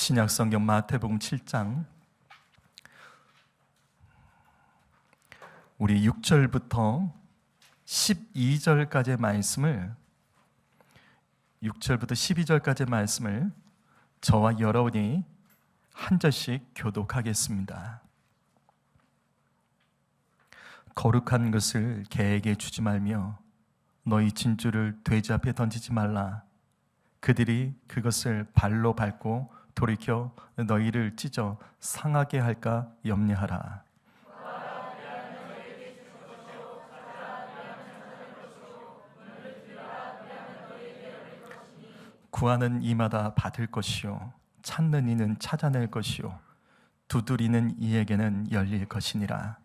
신약성경 마태복음 7장 우리 6절부터 12절까지의 말씀을 6절부터 12절까지의 말씀을 저와 여러분이 한 절씩 교독하겠습니다. 거룩한 것을 개에게 주지 말며 너희 진주를 돼지 앞에 던지지 말라. 그들이 그것을 발로 밟고 돌이켜 너희를 찢어 상하게 할까 염려하라. 구하는 이마다 받을 것이요 찾는 이는 찾아낼 것이요 두드리는 이에게는 열릴 것이니라.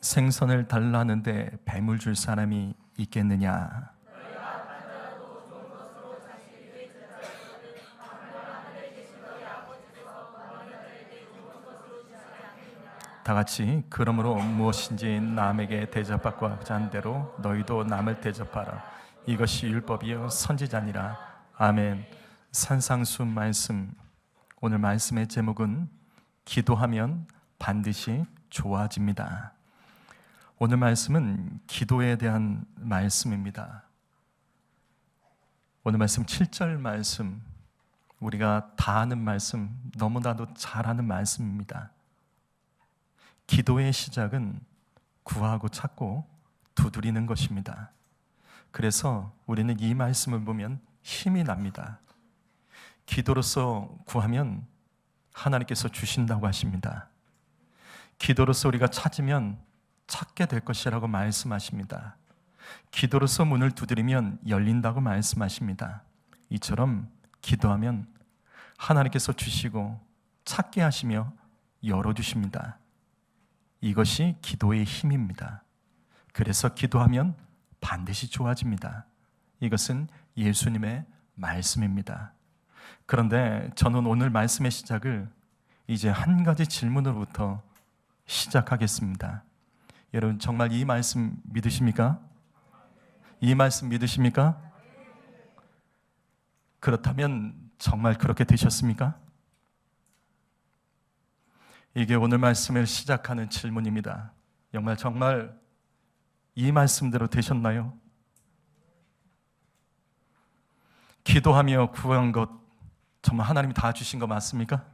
생선을 달라는데 뱀을 줄 사람이 있겠느냐? 다 같이 그러므로 무엇인지 남에게 대접받고자 하는 대로 너희도 남을 대접하라. 이것이 율법이요 선지자니라. 아멘. 산상수 말씀. 오늘 말씀의 제목은 기도하면 반드시 좋아집니다. 오늘 말씀은 기도에 대한 말씀입니다. 오늘 말씀 7절 말씀, 우리가 다 아는 말씀, 너무나도 잘 아는 말씀입니다. 기도의 시작은 구하고 찾고 두드리는 것입니다. 그래서 우리는 이 말씀을 보면 힘이 납니다. 기도로서 구하면 하나님께서 주신다고 하십니다. 기도로서 우리가 찾으면 찾게 될 것이라고 말씀하십니다. 기도로서 문을 두드리면 열린다고 말씀하십니다. 이처럼 기도하면 하나님께서 주시고 찾게 하시며 열어주십니다. 이것이 기도의 힘입니다. 그래서 기도하면 반드시 좋아집니다. 이것은 예수님의 말씀입니다. 그런데 저는 오늘 말씀의 시작을 이제 한 가지 질문으로부터 시작하겠습니다. 여러분 정말 이 말씀 믿으십니까? 이 말씀 믿으십니까? 그렇다면 정말 그렇게 되셨습니까? 이게 오늘 말씀을 시작하는 질문입니다. 정말 이 말씀대로 되셨나요? 기도하며 구한 것 정말 하나님이 다 주신 거 맞습니까?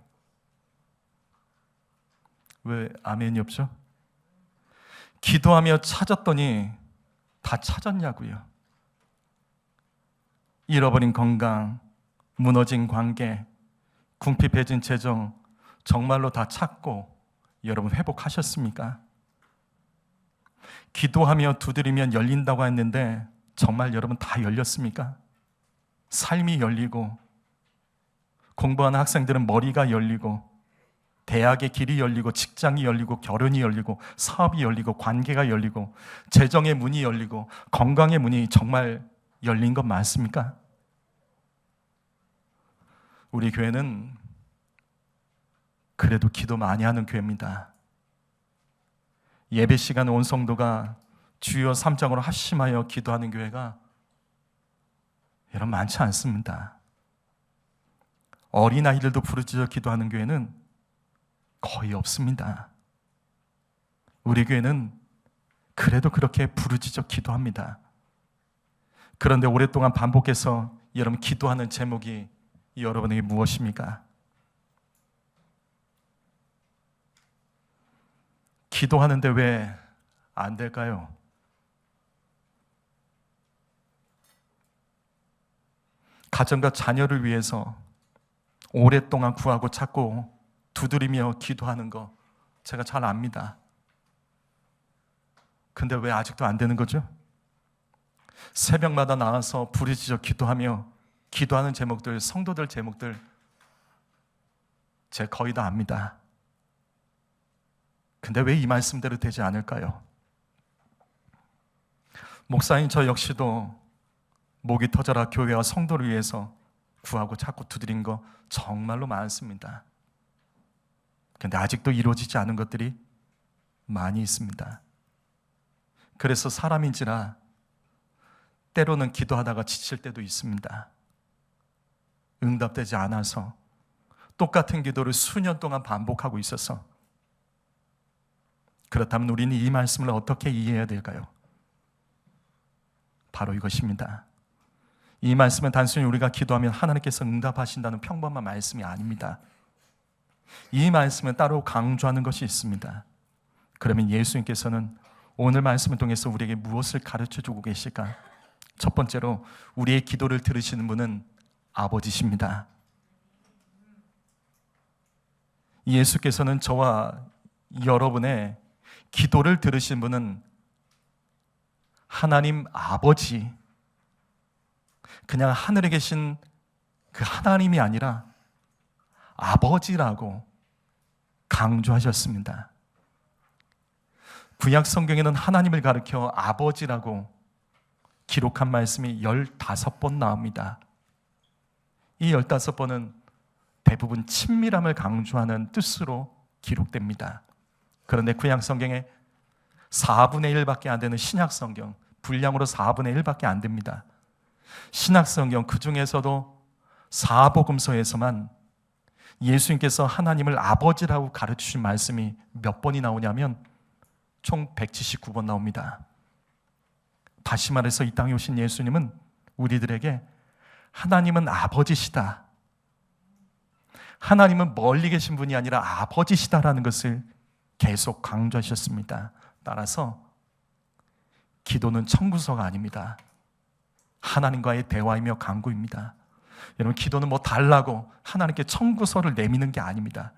왜 아멘이 없죠? 기도하며 찾았더니 다 찾았냐고요? 잃어버린 건강, 무너진 관계, 궁핍해진 재정 정말로 다 찾고 여러분 회복하셨습니까? 기도하며 두드리면 열린다고 했는데 정말 여러분 다 열렸습니까? 삶이 열리고 공부하는 학생들은 머리가 열리고 대학의 길이 열리고 직장이 열리고 결혼이 열리고 사업이 열리고 관계가 열리고 재정의 문이 열리고 건강의 문이 정말 열린 것 맞습니까? 우리 교회는 그래도 기도 많이 하는 교회입니다. 예배 시간 온 성도가 주여 3장으로 합심하여 기도하는 교회가 여러분 많지 않습니다. 어린아이들도 부르짖어 기도하는 교회는 거의 없습니다. 우리 교회는 그래도 그렇게 부르짖어 기도합니다. 그런데 오랫동안 반복해서 여러분 기도하는 제목이 여러분에게 무엇입니까? 기도하는데 왜 안 될까요? 가정과 자녀를 위해서 오랫동안 구하고 찾고 두드리며 기도하는 거 제가 잘 압니다. 근데 왜 아직도 안 되는 거죠? 새벽마다 나와서 부르짖어 기도하며 기도하는 제목들, 성도들 제목들 제가 거의 다 압니다. 근데 왜 이 말씀대로 되지 않을까요? 목사인 저 역시도 목이 터져라 교회와 성도를 위해서 구하고 찾고 두드린 거 정말로 많습니다. 근데 아직도 이루어지지 않은 것들이 많이 있습니다. 그래서 사람인지라 때로는 기도하다가 지칠 때도 있습니다. 응답되지 않아서 똑같은 기도를 수년 동안 반복하고 있어서, 그렇다면 우리는 이 말씀을 어떻게 이해해야 될까요? 바로 이것입니다. 이 말씀은 단순히 우리가 기도하면 하나님께서 응답하신다는 평범한 말씀이 아닙니다. 이 말씀은 따로 강조하는 것이 있습니다. 그러면 예수님께서는 오늘 말씀을 통해서 우리에게 무엇을 가르쳐주고 계실까? 첫 번째로 우리의 기도를 들으시는 분은 아버지십니다. 예수께서는 저와 여러분의 기도를 들으신 분은 하나님 아버지, 그냥 하늘에 계신 그 하나님이 아니라 아버지라고 강조하셨습니다. 구약 성경에는 하나님을 가리켜 아버지라고 기록한 말씀이 15번 나옵니다. 이 15번은 대부분 친밀함을 강조하는 뜻으로 기록됩니다. 그런데 구약 성경에 4분의 1밖에 안 되는 신약 성경, 분량으로 4분의 1밖에 안 됩니다. 신약 성경 그 중에서도 사복음서에서만 예수님께서 하나님을 아버지라고 가르치신 말씀이 몇 번이 나오냐면 총 179번 나옵니다. 다시 말해서 이 땅에 오신 예수님은 우리들에게 하나님은 아버지시다, 하나님은 멀리 계신 분이 아니라 아버지시다라는 것을 계속 강조하셨습니다. 따라서 기도는 청구서가 아닙니다. 하나님과의 대화이며 간구입니다. 여러분, 기도는 뭐 달라고 하나님께 청구서를 내미는 게 아닙니다.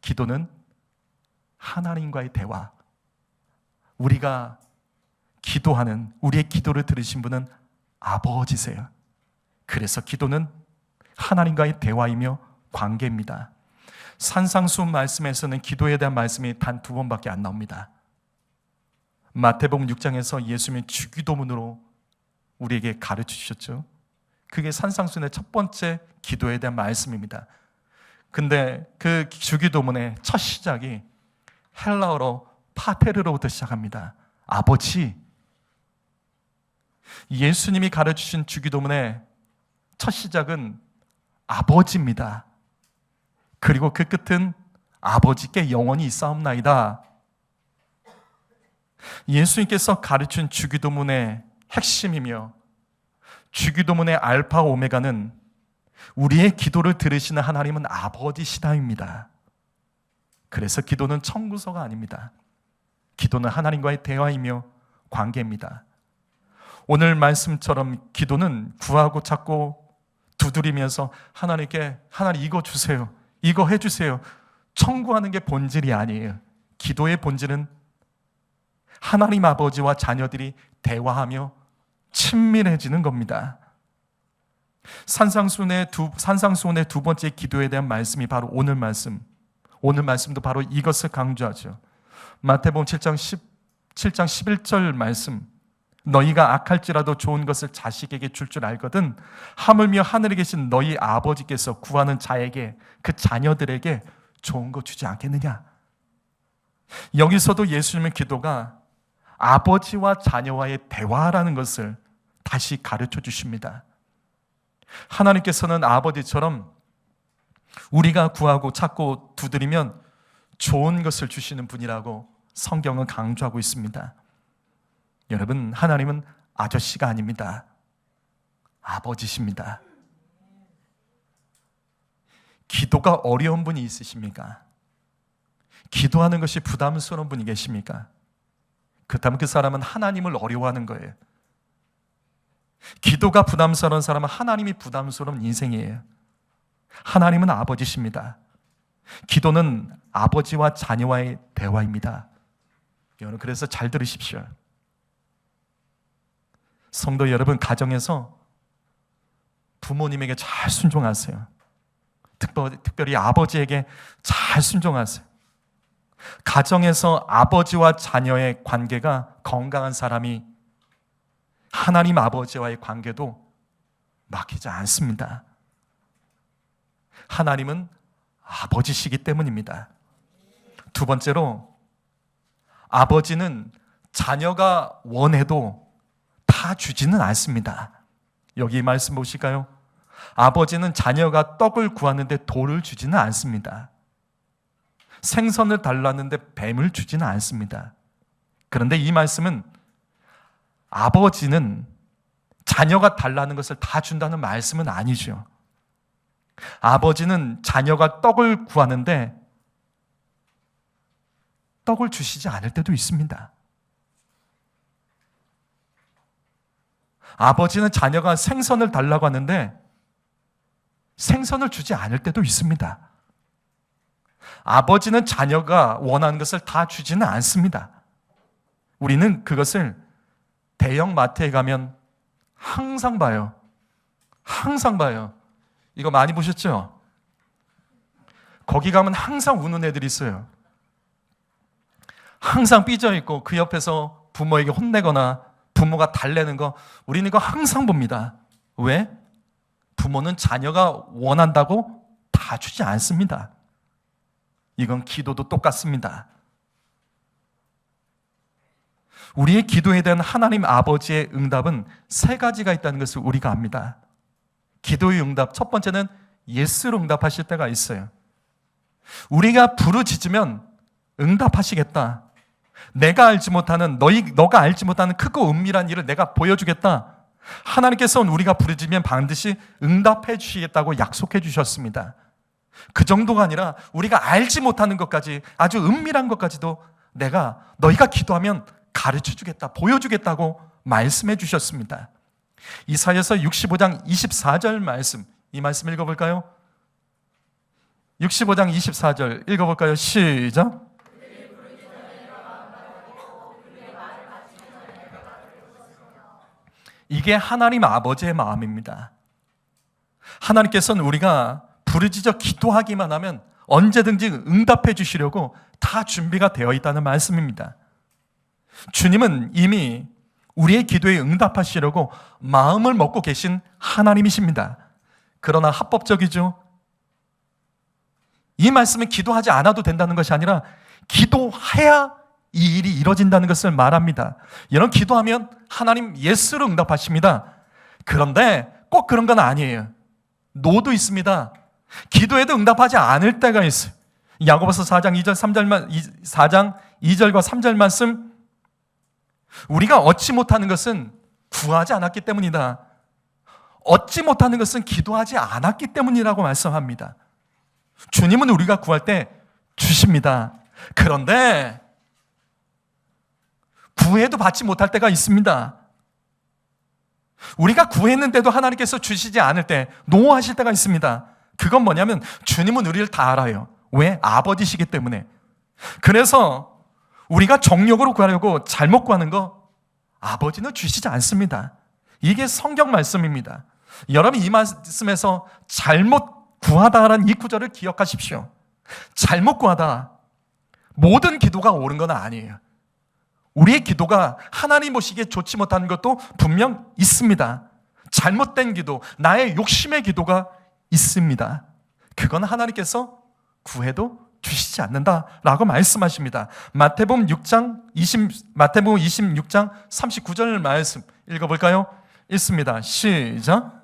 기도는 하나님과의 대화, 우리가 기도하는, 우리의 기도를 들으신 분은 아버지세요. 그래서 기도는 하나님과의 대화이며 관계입니다. 산상수훈 말씀에서는 기도에 대한 말씀이 단 2번밖에 안 나옵니다. 마태복음 6장에서 예수님이 주기도문으로 우리에게 가르치셨죠. 그게 산상수훈의 첫 번째 기도에 대한 말씀입니다. 근데 그 주기도문의 첫 시작이 헬라어로 파테르로부터 시작합니다. 아버지. 예수님이 가르치신 주기도문의 첫 시작은 아버지입니다. 그리고 그 끝은 아버지께 영원히 있사옵나이다. 예수님께서 가르친 주기도문의 핵심이며 주기도문의 알파 오메가는 우리의 기도를 들으시는 하나님은 아버지시다입니다. 그래서 기도는 청구서가 아닙니다. 기도는 하나님과의 대화이며 관계입니다. 오늘 말씀처럼 기도는 구하고 찾고 두드리면서 하나님께 하나님 이거 주세요, 이거 해주세요, 청구하는 게 본질이 아니에요. 기도의 본질은 하나님 아버지와 자녀들이 대화하며 친밀해지는 겁니다. 산상수훈의 두 번째 기도에 대한 말씀이 바로 오늘 말씀도 바로 이것을 강조하죠. 마태복음 7장 11절 말씀, 너희가 악할지라도 좋은 것을 자식에게 줄 알거든 하물며 하늘에 계신 너희 아버지께서 구하는 자에게, 그 자녀들에게 좋은 거 주지 않겠느냐. 여기서도 예수님의 기도가 아버지와 자녀와의 대화라는 것을 다시 가르쳐 주십니다. 하나님께서는 아버지처럼 우리가 구하고 찾고 두드리면 좋은 것을 주시는 분이라고 성경은 강조하고 있습니다. 여러분, 하나님은 아저씨가 아닙니다. 아버지십니다. 기도가 어려운 분이 있으십니까? 기도하는 것이 부담스러운 분이 계십니까? 그렇다면 그 사람은 하나님을 어려워하는 거예요. 기도가 부담스러운 사람은 하나님이 부담스러운 인생이에요. 하나님은 아버지십니다. 기도는 아버지와 자녀와의 대화입니다. 여러분, 그래서 잘 들으십시오. 성도 여러분, 가정에서 부모님에게 잘 순종하세요. 특별히 아버지에게 잘 순종하세요. 가정에서 아버지와 자녀의 관계가 건강한 사람이 하나님 아버지와의 관계도 막히지 않습니다. 하나님은 아버지시기 때문입니다. 두 번째로, 아버지는 자녀가 원해도 다 주지는 않습니다. 여기 말씀 보실까요? 아버지는 자녀가 떡을 구하는데 돌을 주지는 않습니다. 생선을 달라는데 뱀을 주지는 않습니다. 그런데 이 말씀은 아버지는 자녀가 달라는 것을 다 준다는 말씀은 아니죠. 아버지는 자녀가 떡을 구하는데 떡을 주시지 않을 때도 있습니다. 아버지는 자녀가 생선을 달라고 하는데 생선을 주지 않을 때도 있습니다. 아버지는 자녀가 원하는 것을 다 주지는 않습니다. 우리는 그것을 대형 마트에 가면 항상 봐요. 항상 봐요. 이거 많이 보셨죠? 거기 가면 항상 우는 애들이 있어요. 항상 삐져있고 그 옆에서 부모에게 혼내거나 부모가 달래는 거, 우리는 이거 항상 봅니다. 왜? 부모는 자녀가 원한다고 다 주지 않습니다. 이건 기도도 똑같습니다. 우리의 기도에 대한 하나님 아버지의 응답은 세 가지가 있다는 것을 우리가 압니다. 기도의 응답, 첫 번째는 예스로 응답하실 때가 있어요. 우리가 부르짖으면 응답하시겠다. 내가 알지 못하는, 너가 알지 못하는 크고 은밀한 일을 내가 보여주겠다. 하나님께서는 우리가 부르짖으면 반드시 응답해 주시겠다고 약속해 주셨습니다. 그 정도가 아니라 우리가 알지 못하는 것까지, 아주 은밀한 것까지도 너희가 기도하면 가르쳐 주겠다, 보여주겠다고 말씀해 주셨습니다. 이사야서 65장 24절 말씀, 이 말씀 읽어볼까요? 65장 24절 읽어볼까요? 시작. 이게 하나님 아버지의 마음입니다. 하나님께서는 우리가 부르짖어 기도하기만 하면 언제든지 응답해 주시려고 다 준비가 되어 있다는 말씀입니다. 주님은 이미 우리의 기도에 응답하시려고 마음을 먹고 계신 하나님이십니다. 그러나 합법적이죠. 이 말씀은 기도하지 않아도 된다는 것이 아니라 기도해야 이 일이 이루어진다는 것을 말합니다. 여러분, 기도하면 하나님 예스로 응답하십니다. 그런데 꼭 그런 건 아니에요. 노도 있습니다. 기도에도 응답하지 않을 때가 있어요. 야고보서 4장 2절과 3절 말씀, 우리가 얻지 못하는 것은 구하지 않았기 때문이다. 얻지 못하는 것은 기도하지 않았기 때문이라고 말씀합니다. 주님은 우리가 구할 때 주십니다. 그런데 구해도 받지 못할 때가 있습니다. 우리가 구했는데도 하나님께서 주시지 않을 때 노하실 때가 있습니다. 그건 뭐냐면 주님은 우리를 다 알아요. 왜? 아버지시기 때문에. 그래서 우리가 정욕으로 구하려고 잘못 구하는 거 아버지는 주시지 않습니다. 이게 성경 말씀입니다. 여러분, 이 말씀에서 잘못 구하다라는 이 구절을 기억하십시오. 잘못 구하다, 모든 기도가 옳은 건 아니에요. 우리의 기도가 하나님 보시기에 좋지 못한 것도 분명 있습니다. 잘못된 기도, 나의 욕심의 기도가 있습니다. 그건 하나님께서 구해도 주시지 않는다라고 말씀하십니다. 마태복음 26장 39절 말씀 읽어볼까요? 읽습니다. 시작.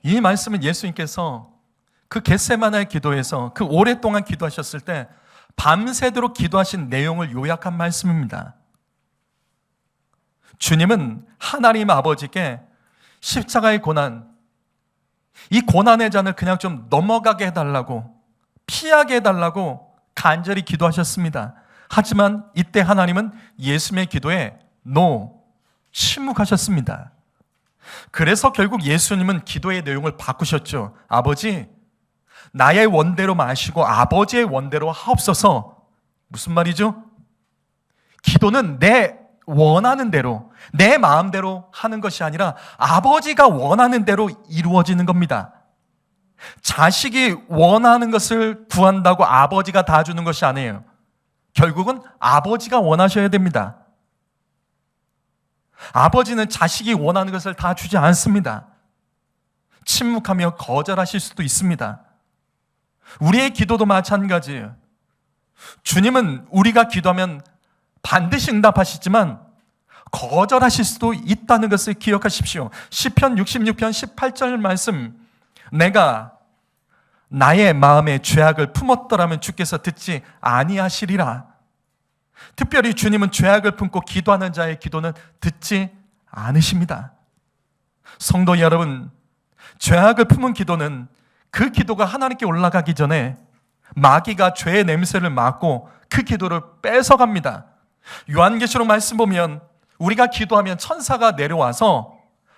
이 말씀은 예수님께서 그 겟세마나의 기도에서 그 오랫동안 기도하셨을 때 밤새도록 기도하신 내용을 요약한 말씀입니다. 주님은 하나님 아버지께 십자가의 고난, 이 고난의 잔을 그냥 좀 넘어가게 해달라고, 피하게 해달라고 간절히 기도하셨습니다. 하지만 이때 하나님은 예수님의 기도에 침묵하셨습니다. 그래서 결국 예수님은 기도의 내용을 바꾸셨죠. 아버지, 나의 원대로 마시고 아버지의 원대로 하옵소서. 무슨 말이죠? 기도는 내 원하는 대로, 내 마음대로 하는 것이 아니라 아버지가 원하는 대로 이루어지는 겁니다. 자식이 원하는 것을 구한다고 아버지가 다 주는 것이 아니에요. 결국은 아버지가 원하셔야 됩니다. 아버지는 자식이 원하는 것을 다 주지 않습니다. 침묵하며 거절하실 수도 있습니다. 우리의 기도도 마찬가지예요. 주님은 우리가 기도하면 반드시 응답하시지만 거절하실 수도 있다는 것을 기억하십시오. 시편 66편 18절 말씀, 내가 나의 마음에 죄악을 품었더라면 주께서 듣지 아니하시리라. 특별히 주님은 죄악을 품고 기도하는 자의 기도는 듣지 않으십니다. 성도 여러분, 죄악을 품은 기도는 그 기도가 하나님께 올라가기 전에 마귀가 죄의 냄새를 맡고 그 기도를 뺏어갑니다. 요한계시록 말씀 보면 우리가 기도하면 천사가 내려와서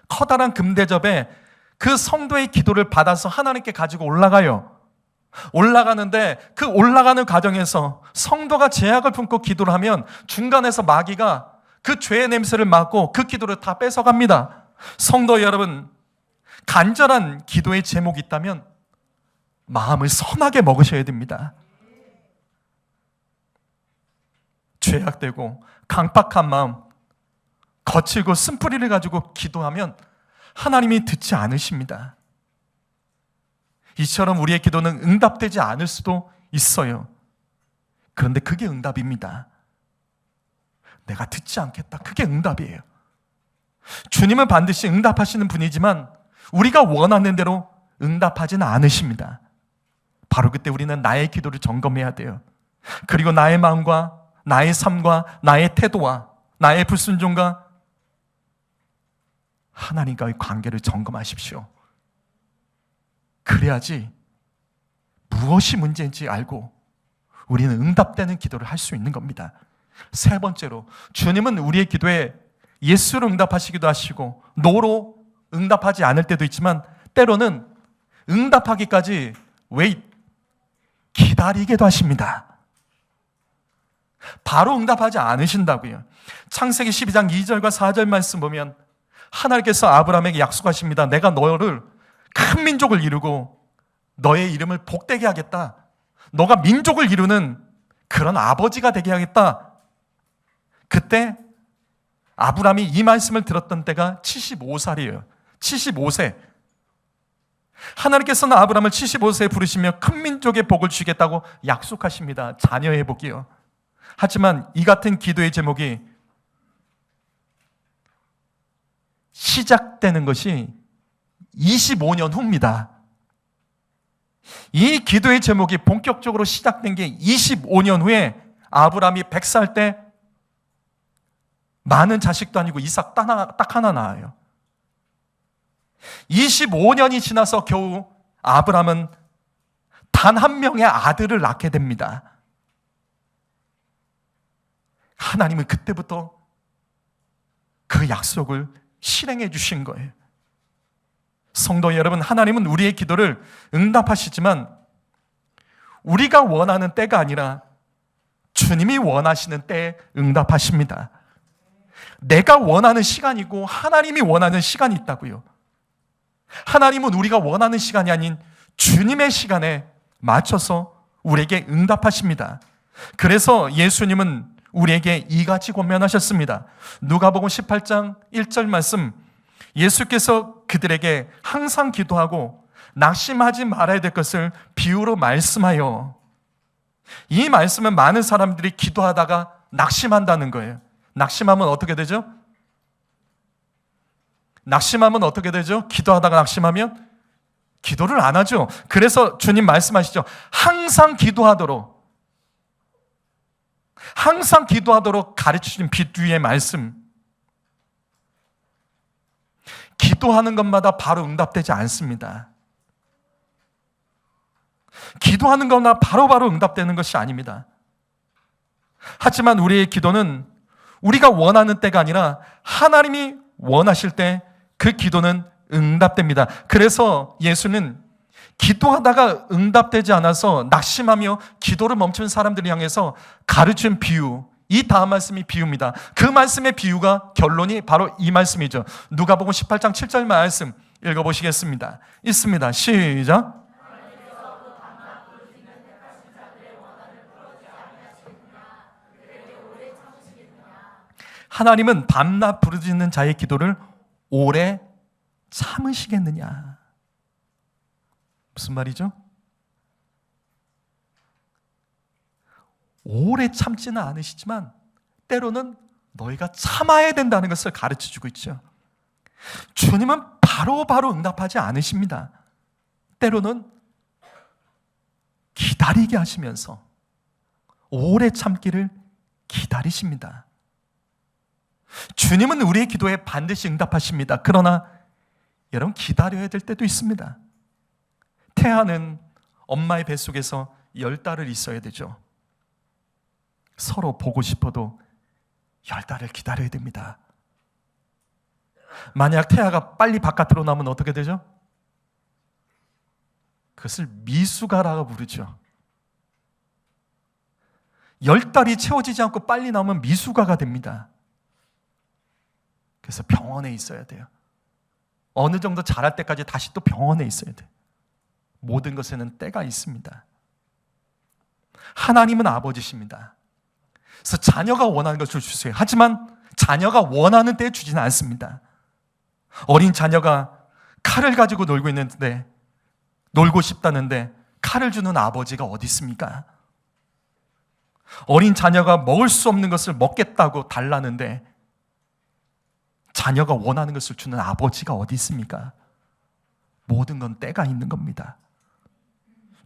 커다란 금대접에 그 성도의 기도를 받아서 하나님께 가지고 올라가요. 올라가는데 그 올라가는 과정에서 성도가 죄악을 품고 기도를 하면 중간에서 마귀가 그 죄의 냄새를 맡고 그 기도를 다 뺏어갑니다. 성도 여러분, 간절한 기도의 제목이 있다면 마음을 선하게 먹으셔야 됩니다. 죄악되고 강팍한 마음, 거칠고 쓴뿌리를 가지고 기도하면 하나님이 듣지 않으십니다. 이처럼 우리의 기도는 응답되지 않을 수도 있어요. 그런데 그게 응답입니다. 내가 듣지 않겠다. 그게 응답이에요. 주님은 반드시 응답하시는 분이지만 우리가 원하는 대로 응답하지는 않으십니다. 바로 그때 우리는 나의 기도를 점검해야 돼요. 그리고 나의 마음과 나의 삶과 나의 태도와 나의 불순종과 하나님과의 관계를 점검하십시오. 그래야지 무엇이 문제인지 알고 우리는 응답되는 기도를 할 수 있는 겁니다. 세 번째로, 주님은 우리의 기도에 예스로 응답하시기도 하시고 노로 응답하지 않을 때도 있지만 때로는 응답하기까지 기다리게도 하십니다. 바로 응답하지 않으신다고요. 창세기 12장 2절과 4절 말씀 보면 하나님께서 아브라함에게 약속하십니다. 내가 너를 큰 민족을 이루고 너의 이름을 복되게 하겠다. 너가 민족을 이루는 그런 아버지가 되게 하겠다. 그때 아브라함이 이 말씀을 들었던 때가 75살이에요. 75세. 하나님께서는 아브라함을 75세에 부르시며 큰 민족의 복을 주겠다고 약속하십니다. 자녀의 복이요. 하지만 이 같은 기도의 제목이 시작되는 것이 25년 후입니다. 이 기도의 제목이 본격적으로 시작된 게 25년 후에 아브라함이 100살 때 많은 자식도 아니고 이삭 딱 하나 낳아요. 25년이 지나서 겨우 아브라함은 단 한 명의 아들을 낳게 됩니다. 하나님은 그때부터 그 약속을 실행해 주신 거예요. 성도 여러분, 하나님은 우리의 기도를 응답하시지만 우리가 원하는 때가 아니라 주님이 원하시는 때에 응답하십니다. 내가 원하는 시간이고 하나님이 원하는 시간이 있다고요. 하나님은 우리가 원하는 시간이 아닌 주님의 시간에 맞춰서 우리에게 응답하십니다. 그래서 예수님은 우리에게 이같이 권면하셨습니다. 누가복음 18장 1절 말씀, 예수께서 그들에게 항상 기도하고 낙심하지 말아야 될 것을 비유로 말씀하여. 이 말씀은 많은 사람들이 기도하다가 낙심한다는 거예요. 낙심하면 어떻게 되죠? 낙심하면 어떻게 되죠? 기도하다가 낙심하면 기도를 안 하죠. 그래서 주님 말씀하시죠. 항상 기도하도록 가르치신 비유의 말씀. 기도하는 것마다 바로 응답되지 않습니다. 기도하는 것마다 바로바로 응답되는 것이 아닙니다. 하지만 우리의 기도는 우리가 원하는 때가 아니라 하나님이 원하실 때 그 기도는 응답됩니다. 그래서 예수는 기도하다가 응답되지 않아서 낙심하며 기도를 멈춘 사람들을 향해서 가르친 비유, 이 다음 말씀이 비유입니다. 그 말씀의 비유가 결론이 바로 이 말씀이죠. 누가복음 18장 7절 말씀 읽어보시겠습니다. 있습니다. 시작. 하나님은 밤낮 부르짖는 자의 기도를 오래 참으시겠느냐? 무슨 말이죠? 오래 참지는 않으시지만 때로는 너희가 참아야 된다는 것을 가르쳐주고 있죠. 주님은 바로바로 응답하지 않으십니다. 때로는 기다리게 하시면서 오래 참기를 기다리십니다. 주님은 우리의 기도에 반드시 응답하십니다. 그러나 여러분, 기다려야 될 때도 있습니다. 태아는 엄마의 뱃속에서 10달을 있어야 되죠. 서로 보고 싶어도 10달을 기다려야 됩니다. 만약 태아가 빨리 바깥으로 나오면 어떻게 되죠? 그것을 미숙아라고 부르죠. 10달이 채워지지 않고 빨리 나오면 미숙아가 됩니다. 그래서 병원에 있어야 돼요. 어느 정도 자랄 때까지 다시 또 병원에 있어야 돼요. 모든 것에는 때가 있습니다. 하나님은 아버지십니다. 그래서 자녀가 원하는 것을 주세요. 하지만 자녀가 원하는 때에 주지는 않습니다. 어린 자녀가 칼을 가지고 놀고 싶다는데 칼을 주는 아버지가 어디 있습니까? 어린 자녀가 먹을 수 없는 것을 먹겠다고 달라는데 자녀가 원하는 것을 주는 아버지가 어디 있습니까? 모든 건 때가 있는 겁니다.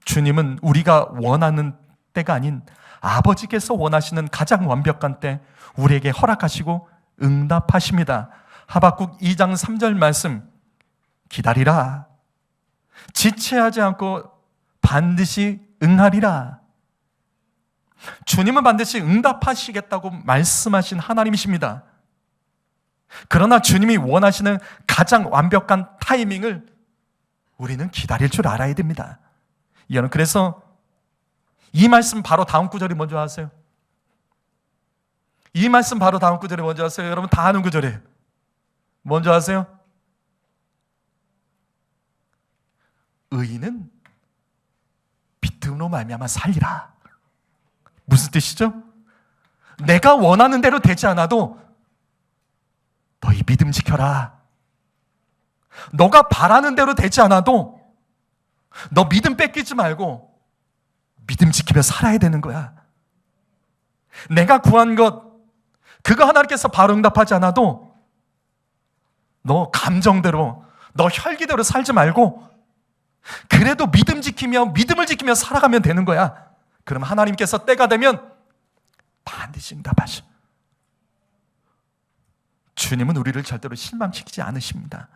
주님은 우리가 원하는 때가 아닌 아버지께서 원하시는 가장 완벽한 때 우리에게 허락하시고 응답하십니다. 하박국 2장 3절 말씀, 기다리라. 지체하지 않고 반드시 응하리라. 주님은 반드시 응답하시겠다고 말씀하신 하나님이십니다. 그러나 주님이 원하시는 가장 완벽한 타이밍을 우리는 기다릴 줄 알아야 됩니다. 여러분, 그래서 이 말씀 바로 다음 구절이 뭔지 아세요? 이 말씀 바로 다음 구절이 뭔지 아세요? 여러분 다 아는 구절이에요. 뭔지 아세요? 의인은 믿음으로 말미암아 살리라. 무슨 뜻이죠? 내가 원하는 대로 되지 않아도 너희 믿음 지켜라. 너가 바라는 대로 되지 않아도 너 믿음 뺏기지 말고 믿음 지키며 살아야 되는 거야. 내가 구한 것, 그거 하나님께서 바로 응답하지 않아도 너 감정대로, 너 혈기대로 살지 말고 그래도 믿음을 지키며 살아가면 되는 거야. 그럼 하나님께서 때가 되면 반드시 응답하셔. 주님은 우리를 절대로 실망시키지 않으십니다.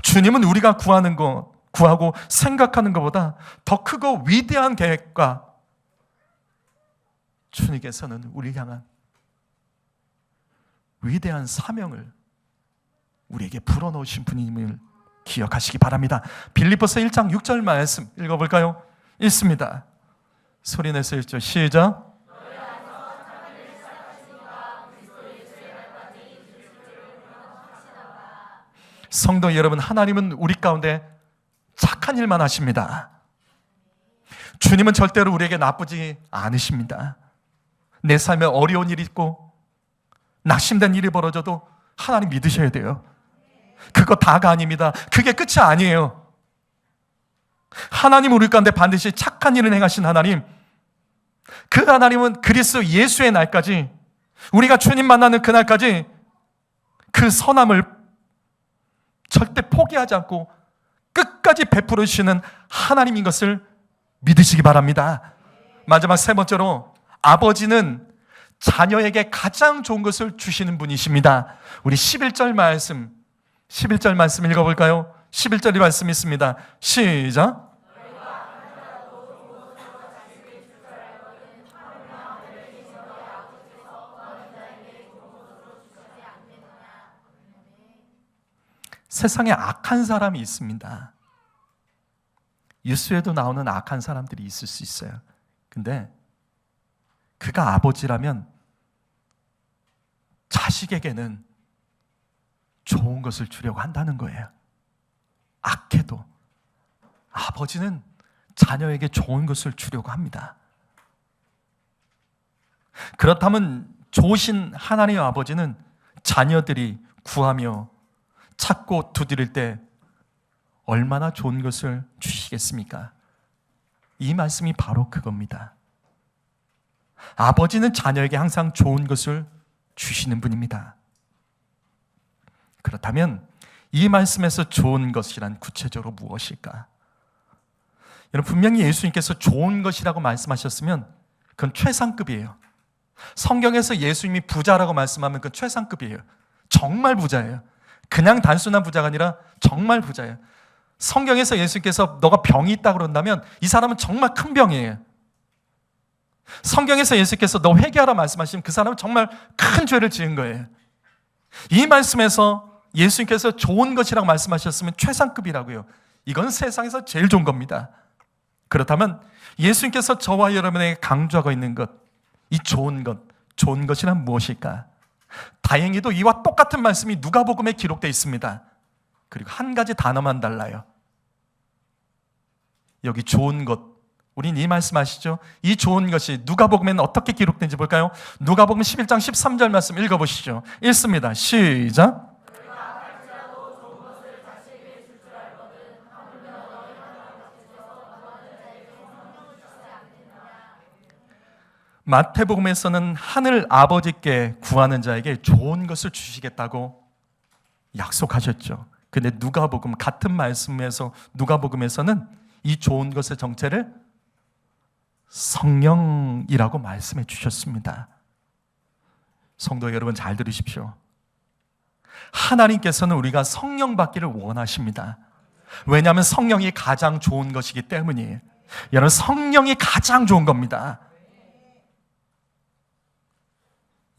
주님은 우리가 구하고 생각하는 것보다 더 크고 위대한 계획과 주님께서는 우리를 향한 위대한 사명을 우리에게 불어넣으신 분임을 기억하시기 바랍니다. 빌립보서 1장 6절 말씀 읽어볼까요? 읽습니다. 소리내서 읽죠. 시작. 성도 여러분, 하나님은 우리 가운데 착한 일만 하십니다. 주님은 절대로 우리에게 나쁘지 않으십니다. 내 삶에 어려운 일이 있고 낙심된 일이 벌어져도 하나님 믿으셔야 돼요. 그거 다가 아닙니다. 그게 끝이 아니에요. 하나님 우리 가운데 반드시 착한 일을 행하신 하나님, 그 하나님은 그리스도 예수의 날까지, 우리가 주님 만나는 그날까지 그 선함을 절대 포기하지 않고 끝까지 베풀어 주시는 하나님인 것을 믿으시기 바랍니다. 마지막 세 번째로, 아버지는 자녀에게 가장 좋은 것을 주시는 분이십니다. 우리 11절 말씀 읽어볼까요? 11절의 말씀이 있습니다. 시작. 세상에 악한 사람이 있습니다. 뉴스에도 나오는 악한 사람들이 있을 수 있어요. 근데 그가 아버지라면 자식에게는 좋은 것을 주려고 한다는 거예요. 악해도 아버지는 자녀에게 좋은 것을 주려고 합니다. 그렇다면 좋으신 하나님의 아버지는 자녀들이 구하며 찾고 두드릴 때 얼마나 좋은 것을 주시겠습니까? 이 말씀이 바로 그겁니다. 아버지는 자녀에게 항상 좋은 것을 주시는 분입니다. 그렇다면 이 말씀에서 좋은 것이란 구체적으로 무엇일까? 여러분, 분명히 예수님께서 좋은 것이라고 말씀하셨으면 그건 최상급이에요. 성경에서 예수님이 부자라고 말씀하면 그건 최상급이에요. 정말 부자예요. 그냥 단순한 부자가 아니라 정말 부자예요. 성경에서 예수님께서 너가 병이 있다 그런다면 이 사람은 정말 큰 병이에요. 성경에서 예수님께서 너 회개하라 말씀하시면 그 사람은 정말 큰 죄를 지은 거예요. 이 말씀에서 예수님께서 좋은 것이라고 말씀하셨으면 최상급이라고요. 이건 세상에서 제일 좋은 겁니다. 그렇다면 예수님께서 저와 여러분에게 강조하고 있는 것, 이 좋은 것이란 무엇일까? 다행히도 이와 똑같은 말씀이 누가복음에 기록되어 있습니다. 그리고 한 가지 단어만 달라요. 여기 좋은 것, 우린 이 말씀 아시죠? 이 좋은 것이 누가복음에는 어떻게 기록된지 볼까요? 누가복음 11장 13절 말씀 읽어보시죠. 읽습니다. 시작. 마태복음에서는 하늘 아버지께 구하는 자에게 좋은 것을 주시겠다고 약속하셨죠. 근데 누가복음 같은 말씀에서 누가복음에서는 이 좋은 것의 정체를 성령이라고 말씀해 주셨습니다. 성도 여러분 잘 들으십시오. 하나님께서는 우리가 성령 받기를 원하십니다. 왜냐하면 성령이 가장 좋은 것이기 때문이에요. 여러분, 성령이 가장 좋은 겁니다.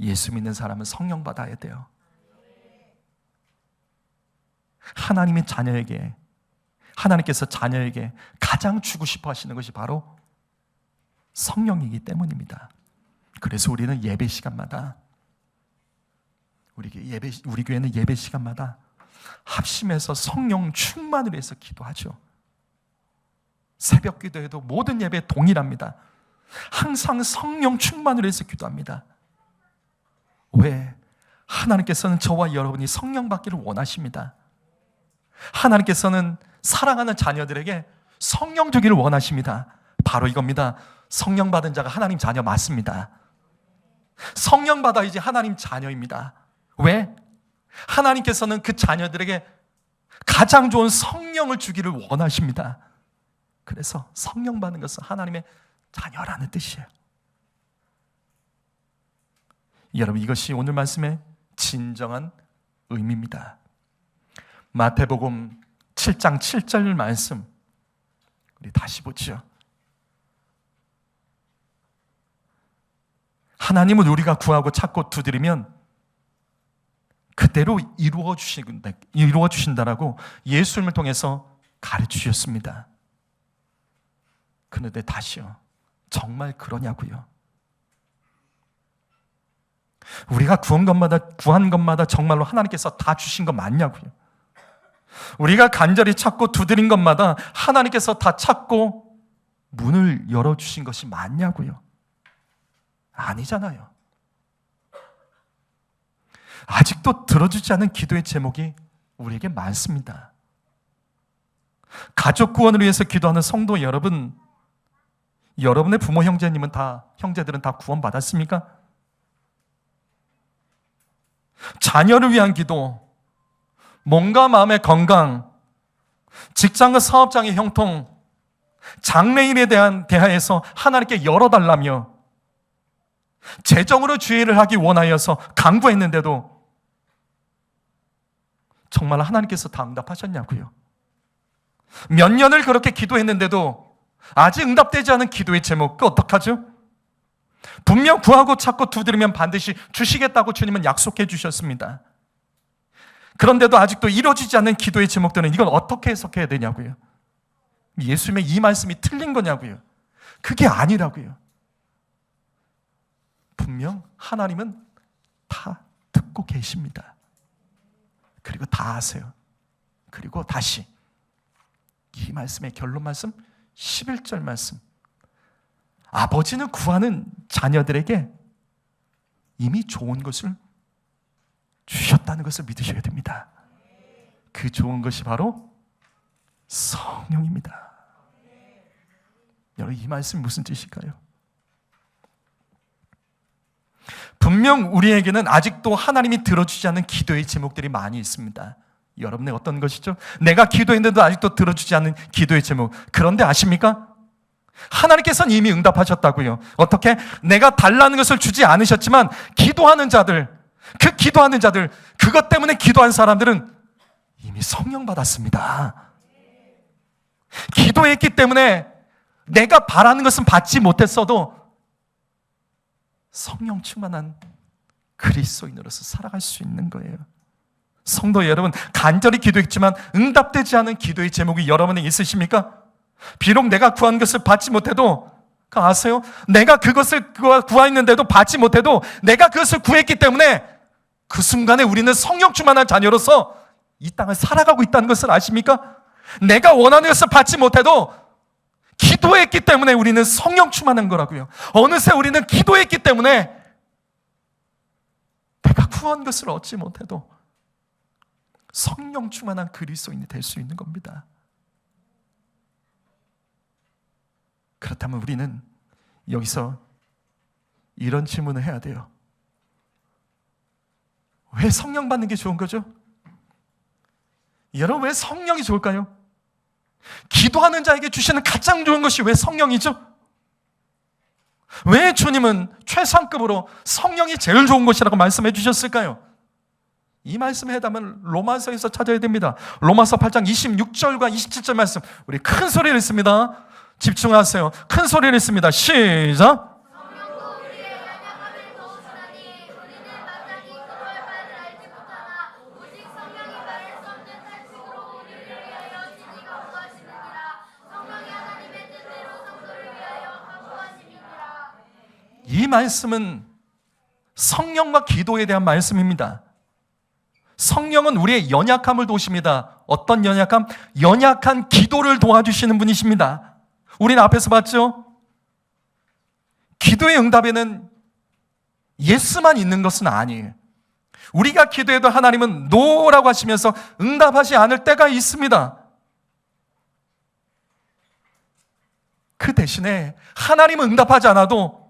예수 믿는 사람은 성령 받아야 돼요. 하나님께서 자녀에게 가장 주고 싶어 하시는 것이 바로 성령이기 때문입니다. 그래서 우리는 예배 시간마다 우리 교회는 예배 시간마다 합심해서 성령 충만을 위해서 기도하죠. 새벽 기도에도 모든 예배에 동일합니다. 항상 성령 충만을 위해서 기도합니다. 왜? 하나님께서는 저와 여러분이 성령 받기를 원하십니다. 하나님께서는 사랑하는 자녀들에게 성령 주기를 원하십니다. 바로 이겁니다. 성령 받은 자가 하나님 자녀 맞습니다. 성령 받아야지 하나님 자녀입니다. 왜? 하나님께서는 그 자녀들에게 가장 좋은 성령을 주기를 원하십니다. 그래서 성령 받는 것은 하나님의 자녀라는 뜻이에요. 여러분, 이것이 오늘 말씀의 진정한 의미입니다. 마태복음 7장 7절 말씀 우리 다시 보죠. 하나님은 우리가 구하고 찾고 두드리면 그대로 이루어 주신다라고 예수님을 통해서 가르치셨습니다. 그런데 다시요, 정말 그러냐고요? 우리가 구한 것마다 정말로 하나님께서 다 주신 것 맞냐고요? 우리가 간절히 찾고 두드린 것마다 하나님께서 다 찾고 문을 열어주신 것이 맞냐고요? 아니잖아요. 아직도 들어주지 않은 기도의 제목이 우리에게 많습니다. 가족 구원을 위해서 기도하는 성도 여러분, 여러분의 부모 형제들은 다 구원 받았습니까? 자녀를 위한 기도, 몸과 마음의 건강, 직장과 사업장의 형통, 장래일에 대하여서 하나님께 열어달라며 재정으로 주의를 하기 원하여서 간구했는데도 정말 하나님께서 다 응답하셨냐고요? 몇 년을 그렇게 기도했는데도 아직 응답되지 않은 기도의 제목, 그 어떡하죠? 분명 구하고 찾고 두드리면 반드시 주시겠다고 주님은 약속해 주셨습니다. 그런데도 아직도 이루어지지 않는 기도의 제목들은 이걸 어떻게 해석해야 되냐고요? 예수님의 이 말씀이 틀린 거냐고요? 그게 아니라고요. 분명 하나님은 다 듣고 계십니다. 그리고 다 아세요. 그리고 다시 이 말씀의 결론 말씀 11절 말씀, 아버지는 구하는 자녀들에게 이미 좋은 것을 주셨다는 것을 믿으셔야 됩니다. 그 좋은 것이 바로 성령입니다. 여러분, 이 말씀이 무슨 뜻일까요? 분명 우리에게는 아직도 하나님이 들어주지 않는 기도의 제목들이 많이 있습니다. 여러분의 어떤 것이죠? 내가 기도했는데도 아직도 들어주지 않는 기도의 제목. 그런데 아십니까? 하나님께서는 이미 응답하셨다고요. 어떻게? 내가 달라는 것을 주지 않으셨지만 기도하는 자들, 그것 때문에 기도한 사람들은 이미 성령 받았습니다. 기도했기 때문에 내가 바라는 것은 받지 못했어도 성령 충만한 그리스도인으로서 살아갈 수 있는 거예요. 성도 여러분, 간절히 기도했지만 응답되지 않은 기도의 제목이 여러분에게 있으십니까? 비록 내가 구한 것을 받지 못해도, 아세요? 내가 그것을 구했는데도 받지 못해도 내가 그것을 구했기 때문에 그 순간에 우리는 성령 충만한 자녀로서 이 땅을 살아가고 있다는 것을 아십니까? 내가 원하는 것을 받지 못해도 기도했기 때문에 우리는 성령 충만한 거라고요. 어느새 우리는 기도했기 때문에 내가 구한 것을 얻지 못해도 성령 충만한 그리스도인이 될 수 있는 겁니다. 그렇다면 우리는 여기서 이런 질문을 해야 돼요. 왜 성령 받는 게 좋은 거죠? 여러분, 왜 성령이 좋을까요? 기도하는 자에게 주시는 가장 좋은 것이 왜 성령이죠? 왜 주님은 최상급으로 성령이 제일 좋은 것이라고 말씀해 주셨을까요? 이 말씀의 해답은 로마서에서 찾아야 됩니다. 로마서 8장 26절과 27절 말씀, 우리 큰 소리를 읽습니다. 집중하세요. 큰 소리를 읽습니다. 시작. 이 말씀은 성령과 기도에 대한 말씀입니다. 성령은 우리의 연약함을 도우십니다. 어떤 연약함? 연약한 기도를 도와주시는 분이십니다. 우리는 앞에서 봤죠? 기도의 응답에는 예스만 있는 것은 아니에요. 우리가 기도해도 하나님은 노라고 하시면서 응답하지 않을 때가 있습니다. 그 대신에 하나님은 응답하지 않아도,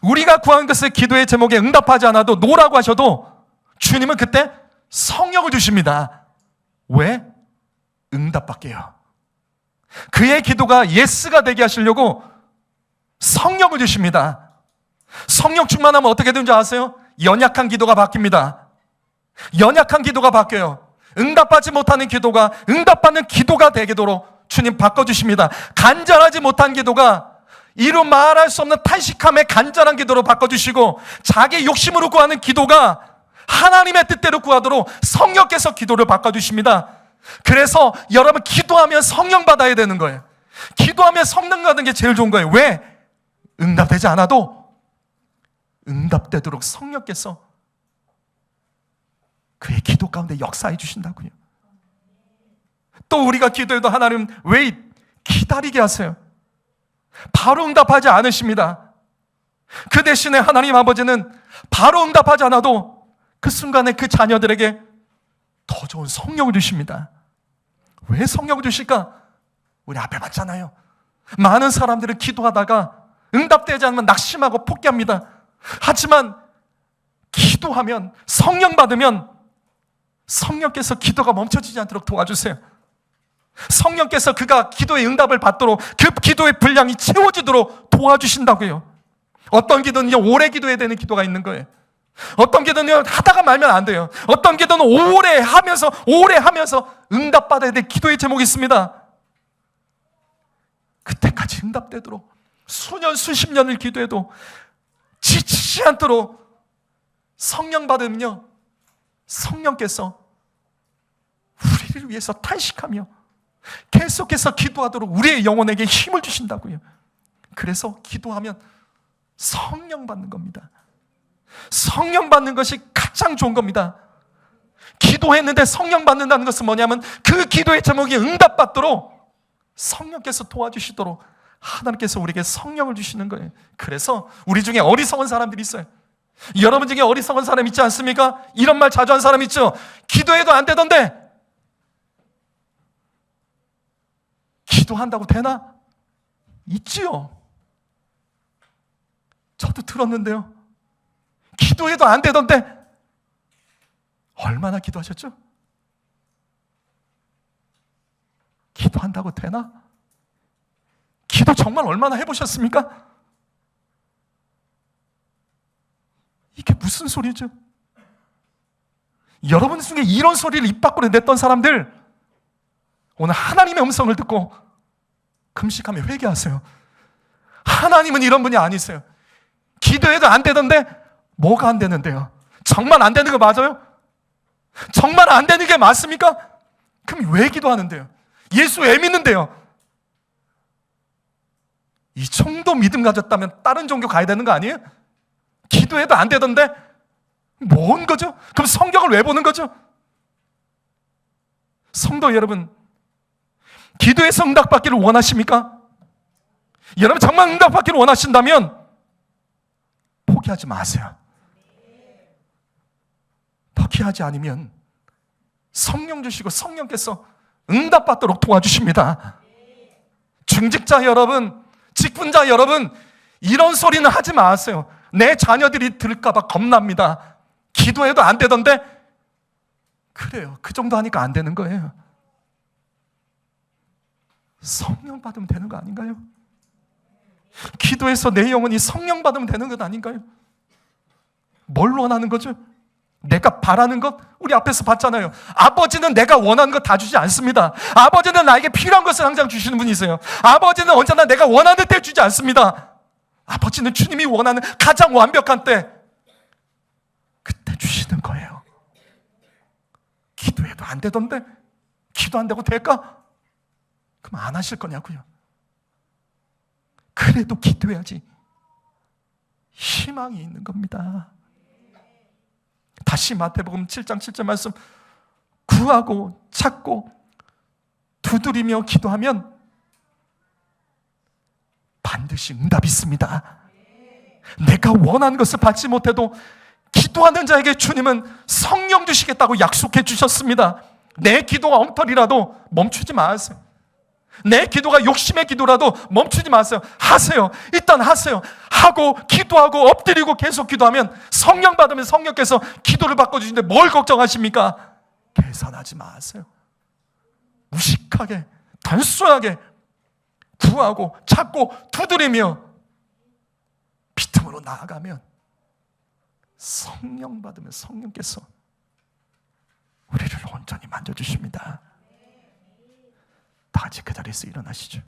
우리가 구한 것을 기도의 제목에 응답하지 않아도 노라고 하셔도 주님은 그때 성령을 주십니다. 왜? 응답받게요. 그의 기도가 예스가 되게 하시려고 성령을 주십니다. 성령 충만하면 어떻게 되는지 아세요? 연약한 기도가 바뀝니다. 연약한 기도가 바뀌어요. 응답받지 못하는 기도가 응답받는 기도가 되도록 주님 바꿔주십니다. 간절하지 못한 기도가 이루 말할 수 없는 탄식함의 간절한 기도로 바꿔주시고, 자기 욕심으로 구하는 기도가 하나님의 뜻대로 구하도록 성령께서 기도를 바꿔주십니다. 그래서 여러분, 기도하면 성령 받아야 되는 거예요. 기도하면 성령 받는 게 제일 좋은 거예요. 왜? 응답되지 않아도 응답되도록 성령께서 그의 기도 가운데 역사해 주신다고요. 또 우리가 기도해도 하나님 왜 기다리게 하세요? 바로 응답하지 않으십니다. 그 대신에 하나님 아버지는 바로 응답하지 않아도 그 순간에 그 자녀들에게 더 좋은 성령을 주십니다. 왜 성령을 주실까? 우리 앞에 봤잖아요. 많은 사람들은 기도하다가 응답되지 않으면 낙심하고 포기합니다. 하지만 기도하면, 성령 받으면 성령께서 기도가 멈춰지지 않도록 도와주세요. 성령께서 그가 기도의 응답을 받도록, 그 기도의 분량이 채워지도록 도와주신다고요. 어떤 기도는 오래 기도해야 되는 기도가 있는 거예요. 어떤 기도는 하다가 말면 안 돼요. 어떤 기도는 오래 하면서 응답받아야 될 기도의 제목이 있습니다. 그때까지 응답되도록 수년 수십 년을 기도해도 지치지 않도록 성령 받으면요, 성령께서 우리를 위해서 탄식하며 계속해서 기도하도록 우리의 영혼에게 힘을 주신다고요. 그래서 기도하면 성령 받는 겁니다. 성령 받는 것이 가장 좋은 겁니다. 기도했는데 성령 받는다는 것은 뭐냐면, 그 기도의 제목이 응답받도록 성령께서 도와주시도록 하나님께서 우리에게 성령을 주시는 거예요. 그래서 우리 중에 어리석은 사람들이 있어요. 여러분 중에 어리석은 사람 있지 않습니까? 이런 말 자주 한 사람 있죠. 기도해도 안 되던데 기도한다고 되나? 있지요. 저도 들었는데요. 기도해도 안 되던데 얼마나 기도하셨죠? 기도한다고 되나? 기도 정말 얼마나 해보셨습니까? 이게 무슨 소리죠? 여러분 중에 이런 소리를 입 밖으로 냈던 사람들, 오늘 하나님의 음성을 듣고 금식하며 회개하세요. 하나님은 이런 분이 아니세요. 기도해도 안 되던데 뭐가 안 되는데요? 정말 안 되는 거 맞아요? 정말 안 되는 게 맞습니까? 그럼 왜 기도하는데요? 예수 왜 믿는데요? 이 정도 믿음 가졌다면 다른 종교 가야 되는 거 아니에요? 기도해도 안 되던데 뭔 거죠? 그럼 성경을 왜 보는 거죠? 성도 여러분, 기도에서 응답받기를 원하십니까? 여러분 정말 응답받기를 원하신다면 포기하지 마세요. 포기하지 않으면 성령 주시고 성령께서 응답받도록 도와주십니다. 중직자 여러분, 직분자 여러분, 이런 소리는 하지 마세요. 내 자녀들이 들을까 봐 겁납니다. 기도해도 안 되던데 그래요. 그 정도 하니까 안 되는 거예요. 성령 받으면 되는 거 아닌가요? 기도해서 내 영혼이 성령 받으면 되는 것 아닌가요? 뭘 원하는 거죠? 내가 바라는 것? 우리 앞에서 봤잖아요. 아버지는 내가 원하는 것 다 주지 않습니다. 아버지는 나에게 필요한 것을 항상 주시는 분이세요. 아버지는 언제나 내가 원하는 때 주지 않습니다. 아버지는 주님이 원하는 가장 완벽한 때, 그때 주시는 거예요. 기도해도 안 되던데 기도 안 되고 될까? 그럼 안 하실 거냐고요. 그래도 기도해야지 희망이 있는 겁니다. 다시 마태복음 7장 7절 말씀, 구하고 찾고 두드리며 기도하면 반드시 응답이 있습니다. 내가 원하는 것을 받지 못해도 기도하는 자에게 주님은 성령 주시겠다고 약속해 주셨습니다. 내 기도가 엉터리라도 멈추지 마세요. 내 기도가 욕심의 기도라도 멈추지 마세요. 하세요. 일단 하세요. 하고 기도하고 엎드리고 계속 기도하면 성령 받으면 성령께서 기도를 바꿔주시는데 뭘 걱정하십니까? 계산하지 마세요. 무식하게 단순하게 구하고 찾고 두드리며 비틈으로 나아가면 성령 받으면 성령께서 우리를 온전히 만져주십니다. 다 같이 그 자리에서 일어나시죠.